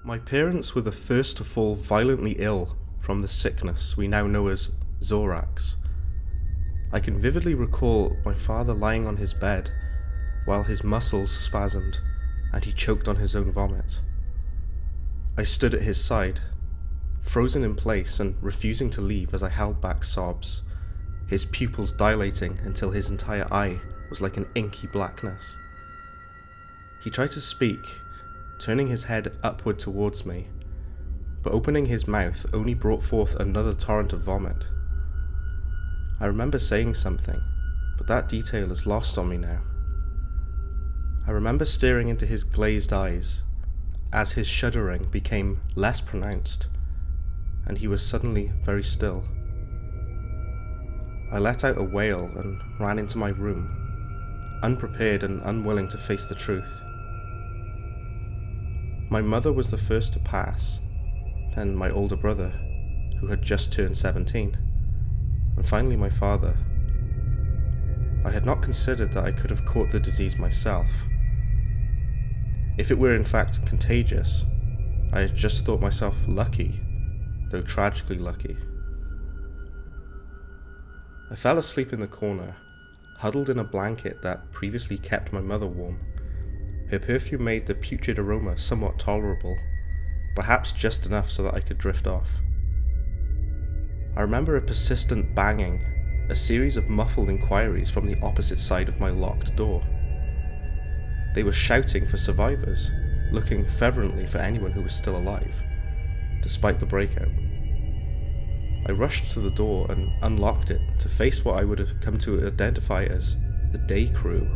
My parents were the first to fall violently ill from the sickness we now know as XoRax. I can vividly recall my father lying on his bed while his muscles spasmed and he choked on his own vomit. I stood at his side, frozen in place and refusing to leave as I held back sobs, his pupils dilating until his entire eye was like an inky blackness. He tried to speak, turning his head upward towards me, but opening his mouth only brought forth another torrent of vomit. I remember saying something, but that detail is lost on me now. I remember staring into his glazed eyes as his shuddering became less pronounced, and he was suddenly very still. I let out a wail and ran into my room, unprepared and unwilling to face the truth. My mother was the first to pass, then my older brother, who had just turned 17, and finally my father. I had not considered that I could have caught the disease myself. If it were in fact contagious, I had just thought myself lucky, though tragically lucky. I fell asleep in the corner, huddled in a blanket that previously kept my mother warm. Her perfume made the putrid aroma somewhat tolerable, perhaps just enough so that I could drift off. I remember a persistent banging, a series of muffled inquiries from the opposite side of my locked door. They were shouting for survivors, looking fervently for anyone who was still alive, despite the breakout. I rushed to the door and unlocked it to face what I would have come to identify as the day crew.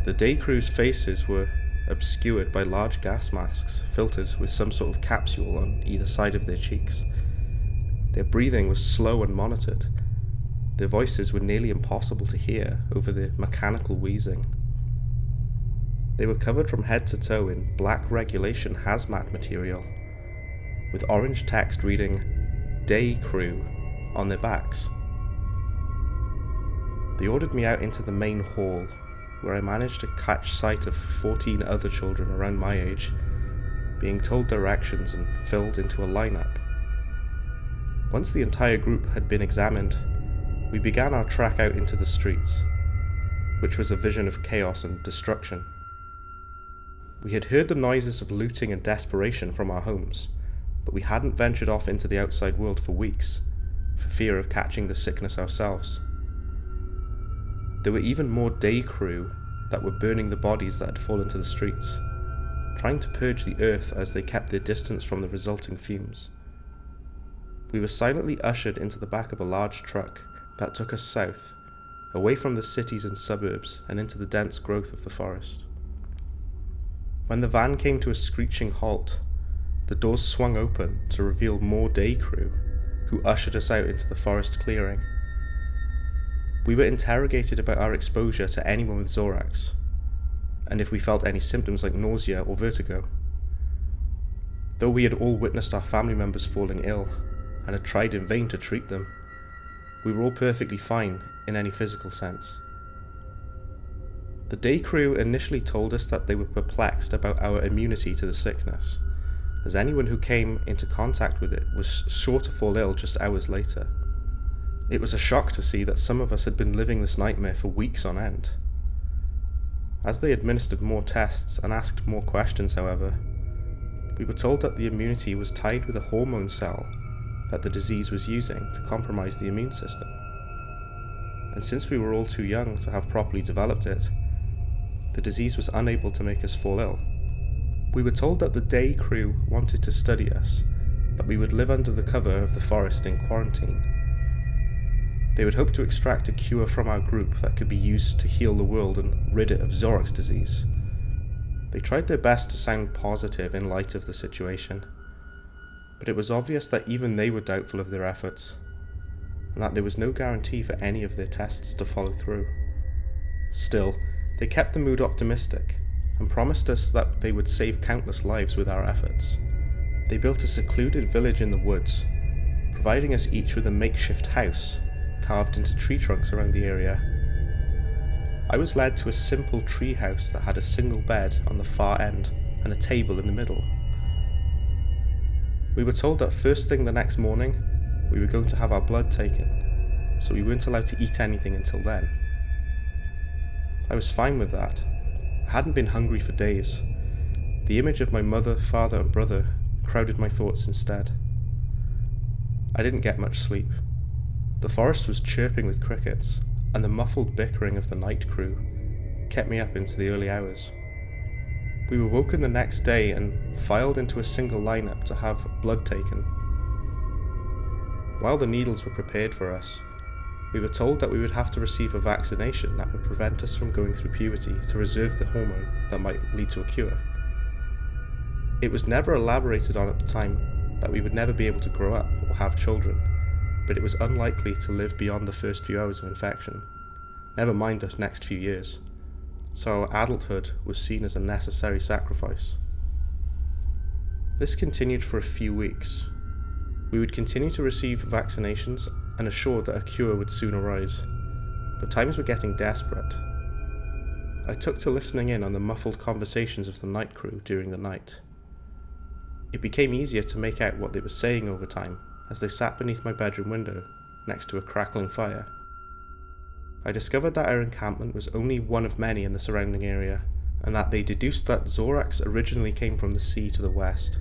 The day crew's faces were obscured by large gas masks filtered with some sort of capsule on either side of their cheeks. Their breathing was slow and monitored. Their voices were nearly impossible to hear over the mechanical wheezing. They were covered from head to toe in black regulation hazmat material, with orange text reading "Day Crew" on their backs. They ordered me out into the main hall, where I managed to catch sight of 14 other children around my age, being told directions and filled into a lineup. Once the entire group had been examined, we began our trek out into the streets, which was a vision of chaos and destruction. We had heard the noises of looting and desperation from our homes, but we hadn't ventured off into the outside world for weeks, for fear of catching the sickness ourselves. There were even more day crew that were burning the bodies that had fallen to the streets, trying to purge the earth as they kept their distance from the resulting fumes. We were silently ushered into the back of a large truck that took us south, away from the cities and suburbs and into the dense growth of the forest. When the van came to a screeching halt, the doors swung open to reveal more day crew, who ushered us out into the forest clearing. We were interrogated about our exposure to anyone with XoRax, and if we felt any symptoms like nausea or vertigo. Though we had all witnessed our family members falling ill, and had tried in vain to treat them, we were all perfectly fine in any physical sense. The day crew initially told us that they were perplexed about our immunity to the sickness, as anyone who came into contact with it was sure to fall ill just hours later. It was a shock to see that some of us had been living this nightmare for weeks on end. As they administered more tests and asked more questions, however, we were told that the immunity was tied with a hormone cell that the disease was using to compromise the immune system. And since we were all too young to have properly developed it, the disease was unable to make us fall ill. We were told that the day crew wanted to study us, that we would live under the cover of the forest in quarantine. They would hope to extract a cure from our group that could be used to heal the world and rid it of XoRax disease. They tried their best to sound positive in light of the situation, but it was obvious that even they were doubtful of their efforts, and that there was no guarantee for any of their tests to follow through. Still, they kept the mood optimistic, and promised us that they would save countless lives with our efforts. They built a secluded village in the woods, providing us each with a makeshift house carved into tree trunks around the area. I was led to a simple tree house that had a single bed on the far end, and a table in the middle. We were told that first thing the next morning, we were going to have our blood taken, so we weren't allowed to eat anything until then. I was fine with that. I hadn't been hungry for days. The image of my mother, father, and brother crowded my thoughts instead. I didn't get much sleep. The forest was chirping with crickets, and the muffled bickering of the night crew kept me up into the early hours. We were woken the next day and filed into a single lineup to have blood taken. While the needles were prepared for us, we were told that we would have to receive a vaccination that would prevent us from going through puberty to reserve the hormone that might lead to a cure. It was never elaborated on at the time that we would never be able to grow up or have children, but it was unlikely to live beyond the first few hours of infection, never mind the next few years, so our adulthood was seen as a necessary sacrifice. This continued for a few weeks. We would continue to receive vaccinations and assured that a cure would soon arise, but times were getting desperate. I took to listening in on the muffled conversations of the night crew during the night. It became easier to make out what they were saying over time as they sat beneath my bedroom window next to a crackling fire. I discovered that our encampment was only one of many in the surrounding area, and that they deduced that XoRax originally came from the sea to the west.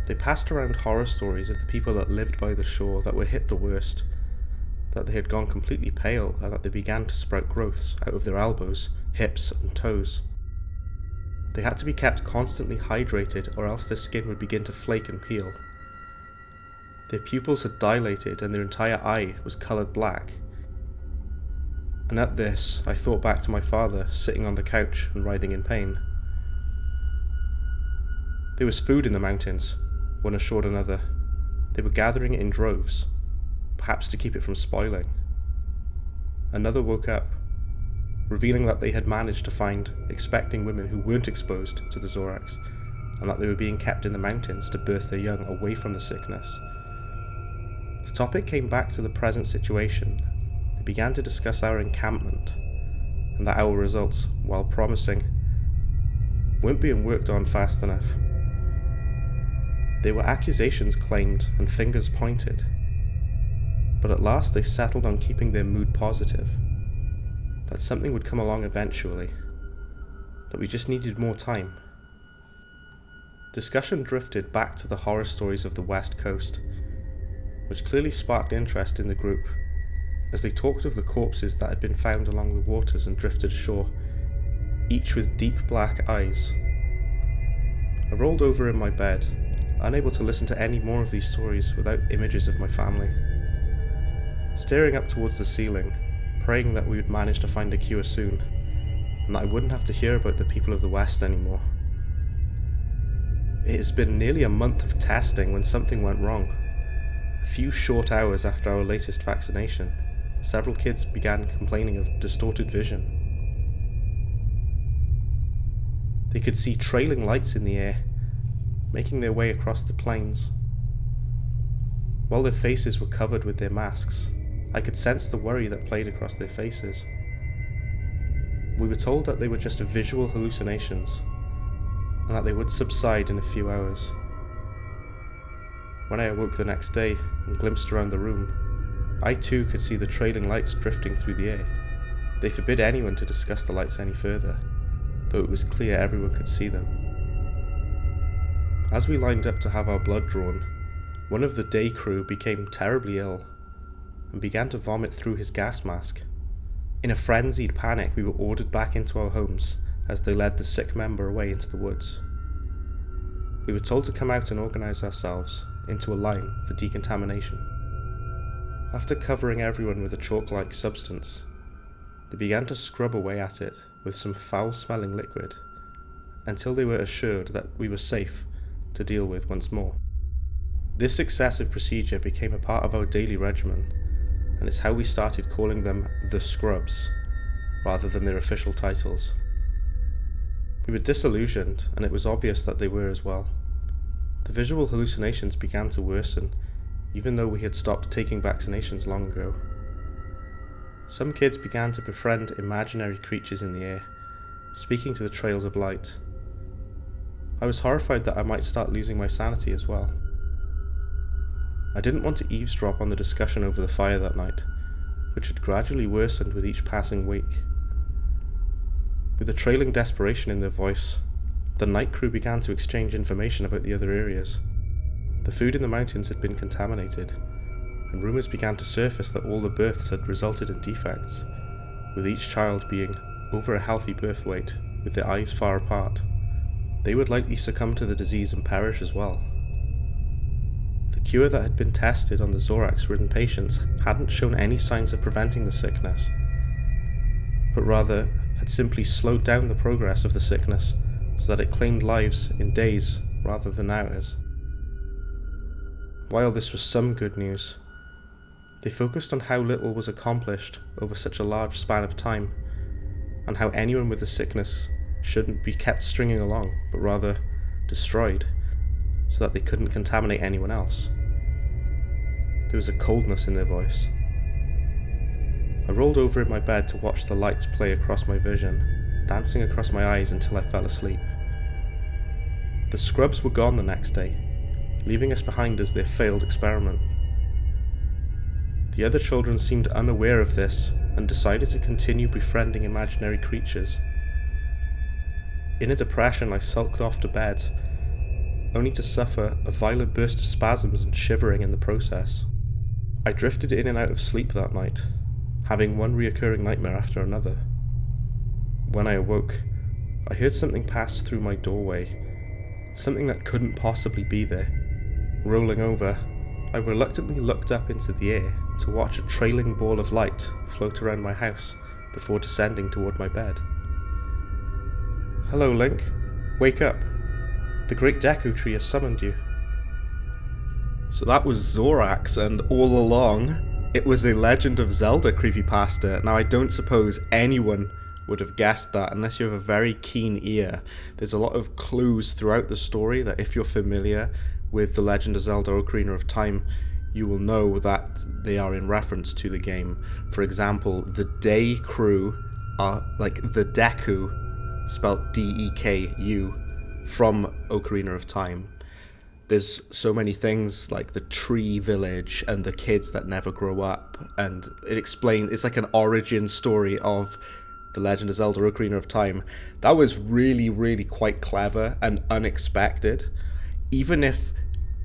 They passed around horror stories of the people that lived by the shore that were hit the worst, that they had gone completely pale and that they began to sprout growths out of their elbows, hips, and toes. They had to be kept constantly hydrated or else their skin would begin to flake and peel. Their pupils had dilated and their entire eye was coloured black. And at this, I thought back to my father sitting on the couch and writhing in pain. There was food in the mountains, one assured another. They were gathering it in droves, perhaps to keep it from spoiling. Another woke up, revealing that they had managed to find expecting women who weren't exposed to the XoRax, and that they were being kept in the mountains to birth their young away from the sickness. The topic came back to the present situation. They began to discuss our encampment, and that our results, while promising, weren't being worked on fast enough. There were accusations claimed and fingers pointed, but at last they settled on keeping their mood positive, that something would come along eventually, that we just needed more time. Discussion drifted back to the horror stories of the West Coast, which clearly sparked interest in the group, as they talked of the corpses that had been found along the waters and drifted ashore, each with deep black eyes. I rolled over in my bed, unable to listen to any more of these stories without images of my family. Staring up towards the ceiling, praying that we would manage to find a cure soon, and that I wouldn't have to hear about the people of the West anymore. It has been nearly a month of testing when something went wrong. A few short hours after our latest vaccination, several kids began complaining of distorted vision. They could see trailing lights in the air, making their way across the plains. While their faces were covered with their masks, I could sense the worry that played across their faces. We were told that they were just visual hallucinations, and that they would subside in a few hours. When I awoke the next day and glimpsed around the room, I too could see the trailing lights drifting through the air. They forbid anyone to discuss the lights any further, though it was clear everyone could see them. As we lined up to have our blood drawn, one of the day crew became terribly ill and began to vomit through his gas mask. In a frenzied panic, we were ordered back into our homes as they led the sick member away into the woods. We were told to come out and organise ourselves into a line for decontamination. After covering everyone with a chalk-like substance, they began to scrub away at it with some foul-smelling liquid until they were assured that we were safe to deal with once more. This excessive procedure became a part of our daily regimen, and it's how we started calling them the Scrubs, rather than their official titles. We were disillusioned, and it was obvious that they were as well. The visual hallucinations began to worsen, even though we had stopped taking vaccinations long ago. Some kids began to befriend imaginary creatures in the air, speaking to the trails of light. I was horrified that I might start losing my sanity as well. I didn't want to eavesdrop on the discussion over the fire that night, which had gradually worsened with each passing week. With a trailing desperation in their voice, the night crew began to exchange information about the other areas. The food in the mountains had been contaminated, and rumours began to surface that all the births had resulted in defects, with each child being over a healthy birth weight, with their eyes far apart. They would likely succumb to the disease and perish as well. The cure that had been tested on the XoRax-ridden patients hadn't shown any signs of preventing the sickness, but rather had simply slowed down the progress of the sickness so that it claimed lives in days rather than hours. While this was some good news, they focused on how little was accomplished over such a large span of time, and how anyone with the sickness shouldn't be kept stringing along, but rather destroyed, so that they couldn't contaminate anyone else. There was a coldness in their voice. I rolled over in my bed to watch the lights play across my vision, dancing across my eyes until I fell asleep. The scrubs were gone the next day, leaving us behind as their failed experiment. The other children seemed unaware of this and decided to continue befriending imaginary creatures. In a depression, I sulked off to bed, only to suffer a violent burst of spasms and shivering in the process. I drifted in and out of sleep that night, having one reoccurring nightmare after another. When I awoke, I heard something pass through my doorway, something that couldn't possibly be there. Rolling over, I reluctantly looked up into the air to watch a trailing ball of light float around my house before descending toward my bed. "Hello, Link. Wake up. The great Deku Tree has summoned you." So that was XoRax, and all along, it was a Legend of Zelda creepypasta. Now, I don't suppose anyone would have guessed that unless you have a very keen ear. There's a lot of clues throughout the story that if you're familiar with The Legend of Zelda: Ocarina of Time, you will know that they are in reference to the game. For example, the Day crew are like the Deku, spelled D-E-K-U, from Ocarina of Time. There's so many things like the tree village and the kids that never grow up, and it's like an origin story of The Legend of Zelda: Ocarina of Time. That was really, really quite clever and unexpected. Even if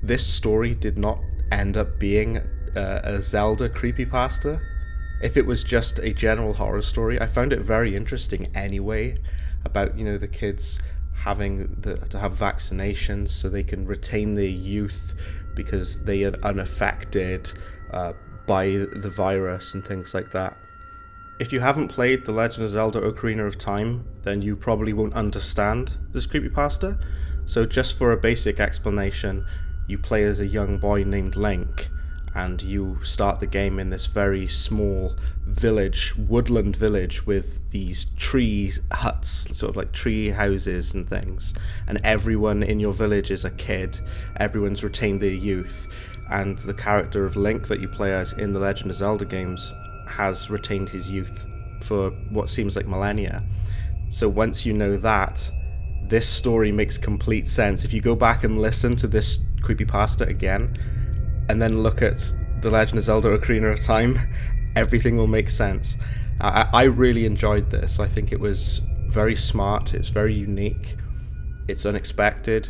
this story did not end up being a Zelda creepypasta, if it was just a general horror story, I found it very interesting anyway, about, the kids having to have vaccinations so they can retain their youth because they are unaffected by the virus and things like that. If you haven't played The Legend of Zelda: Ocarina of Time, then you probably won't understand this creepypasta. So just for a basic explanation, you play as a young boy named Link, and you start the game in this very small village, woodland village, with these huts, sort of like tree houses and things. And everyone in your village is a kid. Everyone's retained their youth. And the character of Link that you play as in the Legend of Zelda games has retained his youth for what seems like millennia. So once you know that, this story makes complete sense. If you go back and listen to this creepypasta again, and then look at The Legend of Zelda: Ocarina of Time, everything will make sense. I really enjoyed this. I think it was very smart, it's very unique, it's unexpected.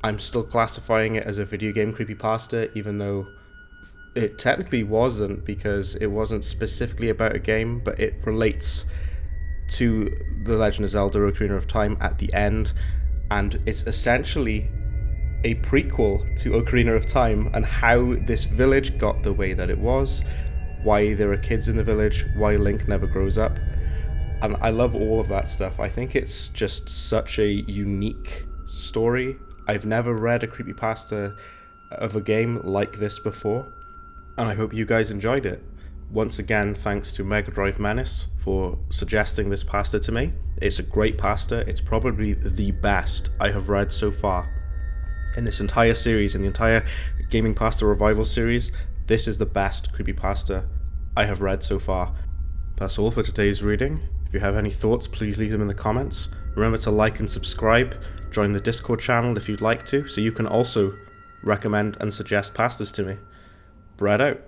I'm still classifying it as a video game creepypasta, even though it technically wasn't, because it wasn't specifically about a game, but it relates to The Legend of Zelda: Ocarina of Time at the end, and it's essentially a prequel to Ocarina of Time and how this village got the way that it was, why there are kids in the village, why Link never grows up, and I love all of that stuff. I think it's just such a unique story. I've never read a creepypasta of a game like this before, and I hope you guys enjoyed it. Once again, thanks to Mega Drive Menace for suggesting this pasta to me. It's a great pasta. It's probably the best I have read so far. In this entire series, in the entire Gaming Pasta Revival series, this is the best creepypasta I have read so far. That's all for today's reading. If If you have any thoughts, please leave them in the comments. Remember to like and subscribe, join the Discord channel if you'd like to, so you can also recommend and suggest pastors to me. Brad out.